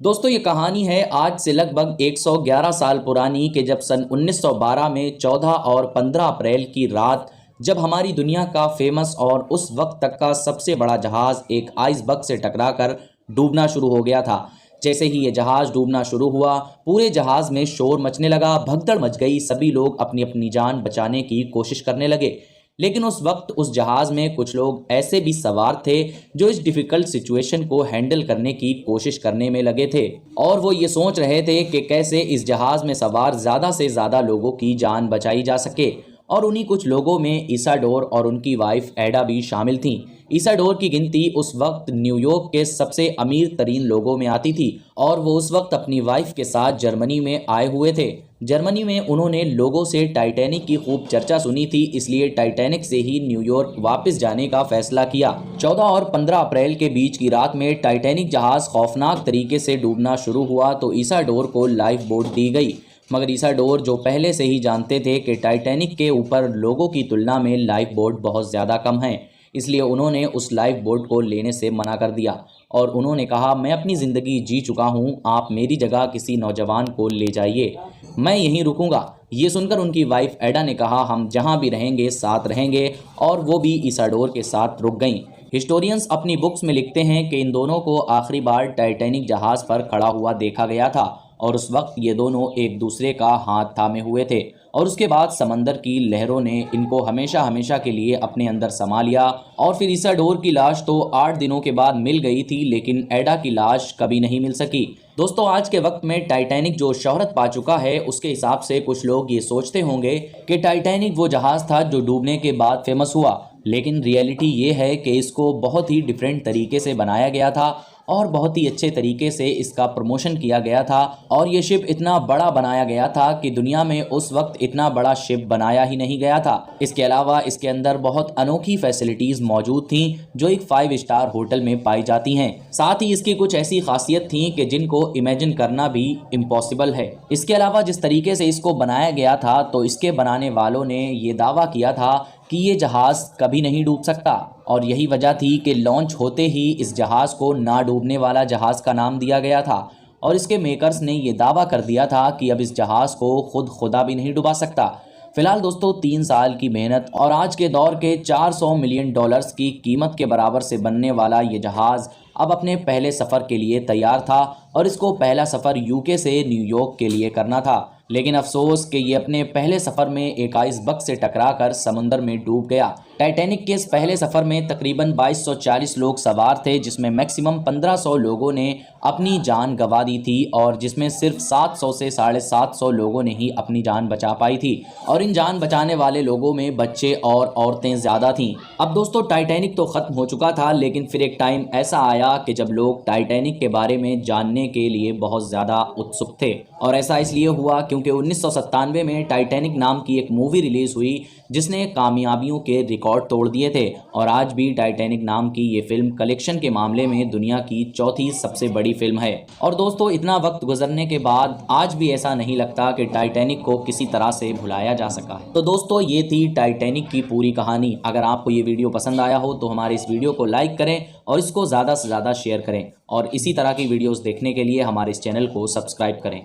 दोस्तों ये कहानी है आज से लगभग 111 साल पुरानी कि जब सन 1912 में 14 और 15 अप्रैल की रात जब हमारी दुनिया का फेमस और उस वक्त तक का सबसे बड़ा जहाज़ एक आइसबर्ग से टकराकर डूबना शुरू हो गया था। जैसे ही ये जहाज़ डूबना शुरू हुआ, पूरे जहाज़ में शोर मचने लगा, भगदड़ मच गई, सभी लोग अपनी अपनी जान बचाने की कोशिश करने लगे। लेकिन उस वक्त उस जहाज़ में कुछ लोग ऐसे भी सवार थे जो इस डिफ़िकल्ट सिचुएशन को हैंडल करने की कोशिश करने में लगे थे, और वो ये सोच रहे थे कि कैसे इस जहाज़ में सवार ज़्यादा से ज़्यादा लोगों की जान बचाई जा सके। और उन्हीं कुछ लोगों में इसाडोर और उनकी वाइफ एडा भी शामिल थीं। इसाडोर की गिनती उस वक्त न्यूयॉर्क के सबसे अमीर तरीन लोगों में आती थी, और वो उस वक्त अपनी वाइफ के साथ जर्मनी में आए हुए थे। जर्मनी में उन्होंने लोगों से टाइटैनिक की खूब चर्चा सुनी थी, इसलिए टाइटैनिक से ही न्यूयॉर्क वापस जाने का फैसला किया। 14 और 15 अप्रैल के बीच की रात में टाइटैनिक जहाज़ खौफनाक तरीके से डूबना शुरू हुआ तो इसाडोर को लाइफ बोट दी गई। मगर इसाडोर जो पहले से ही जानते थे कि टाइटैनिक के ऊपर लोगों की तुलना में लाइफ बोट बहुत ज़्यादा कम है, इसलिए उन्होंने उस लाइफ बोट को लेने से मना कर दिया और उन्होंने कहा, मैं अपनी ज़िंदगी जी चुका हूँ, आप मेरी जगह किसी नौजवान को ले जाइए, मैं यहीं रुकूंगा। ये सुनकर उनकी वाइफ एडा ने कहा, हम जहाँ भी रहेंगे साथ रहेंगे, और वो भी इसाडोर के साथ रुक गईं। हिस्टोरियंस अपनी बुक्स में लिखते हैं कि इन दोनों को आखिरी बार टाइटैनिक जहाज़ पर खड़ा हुआ देखा गया था, और उस वक्त ये दोनों एक दूसरे का हाथ थामे हुए थे, और उसके बाद समंदर की लहरों ने इनको हमेशा हमेशा के लिए अपने अंदर समा लिया। और फिर इसाडोर की लाश तो 8 दिनों के बाद मिल गई थी, लेकिन एडा की लाश कभी नहीं मिल सकी। दोस्तों आज के वक्त में टाइटैनिक जो शोहरत पा चुका है, उसके हिसाब से कुछ लोग ये सोचते होंगे कि टाइटैनिक वो जहाज़ था जो डूबने के बाद फेमस हुआ, लेकिन रियलिटी ये है कि इसको बहुत ही डिफरेंट तरीके से बनाया गया था और बहुत ही अच्छे तरीके से इसका प्रमोशन किया गया था, और ये शिप इतना बड़ा बनाया गया था कि दुनिया में उस वक्त इतना बड़ा शिप बनाया ही नहीं गया था। इसके अलावा इसके अंदर बहुत अनोखी फैसिलिटीज़ मौजूद थीं जो एक 5 स्टार होटल में पाई जाती हैं। साथ ही इसकी कुछ ऐसी खासियत थी कि जिनको इमेजिन करना भी इम्पॉसिबल है। इसके अलावा जिस तरीके से इसको बनाया गया था, तो इसके बनाने वालों ने ये दावा किया था कि ये जहाज़ कभी नहीं डूब सकता, और यही वजह थी कि लॉन्च होते ही इस जहाज़ को ना डूबने वाला जहाज़ का नाम दिया गया था, और इसके मेकर्स ने ये दावा कर दिया था कि अब इस जहाज़ को खुदा भी नहीं डुबा सकता। फिलहाल दोस्तों 3 साल की मेहनत और आज के दौर के $400 मिलियन की कीमत के बराबर से बनने वाला ये जहाज़ अब अपने पहले सफ़र के लिए तैयार था, और इसको पहला सफ़र यूके से न्यूयॉर्क के लिए करना था। लेकिन अफसोस कि ये अपने पहले सफ़र में एक आइसबर्ग से टकराकर समुंदर में डूब गया। टाइटैनिक के इस पहले सफ़र में तकरीबन 2240 लोग सवार थे, जिसमें मैक्सिमम 1500 लोगों ने अपनी जान गंवा दी थी, और जिसमें सिर्फ 700 से 750 लोगों ने ही अपनी जान बचा पाई थी, और इन जान बचाने वाले लोगों में बच्चे और औरतें ज़्यादा थीं। अब दोस्तों टाइटैनिक तो ख़त्म हो चुका था, लेकिन फिर एक टाइम ऐसा आया कि जब लोग टाइटैनिक के बारे में जानने के लिए बहुत ज़्यादा उत्सुक थे, और ऐसा इसलिए हुआ क्योंकि 1997 में टाइटैनिक नाम की एक मूवी रिलीज़ हुई जिसने कामयाबियों के रिकॉर्ड तोड़ दिए थे, और आज भी टाइटैनिक नाम की ये फिल्म कलेक्शन के मामले में दुनिया की चौथी सबसे बड़ी फिल्म है। और दोस्तों इतना वक्त गुजरने के बाद आज भी ऐसा नहीं लगता कि टाइटैनिक को किसी तरह से भुलाया जा सका है। तो दोस्तों ये थी टाइटैनिक की पूरी कहानी। अगर आपको ये वीडियो पसंद आया हो तो हमारे इस वीडियो को लाइक करें और इसको ज़्यादा से ज़्यादा शेयर करें, और इसी तरह की वीडियोज़ देखने के लिए हमारे इस चैनल को सब्सक्राइब करें।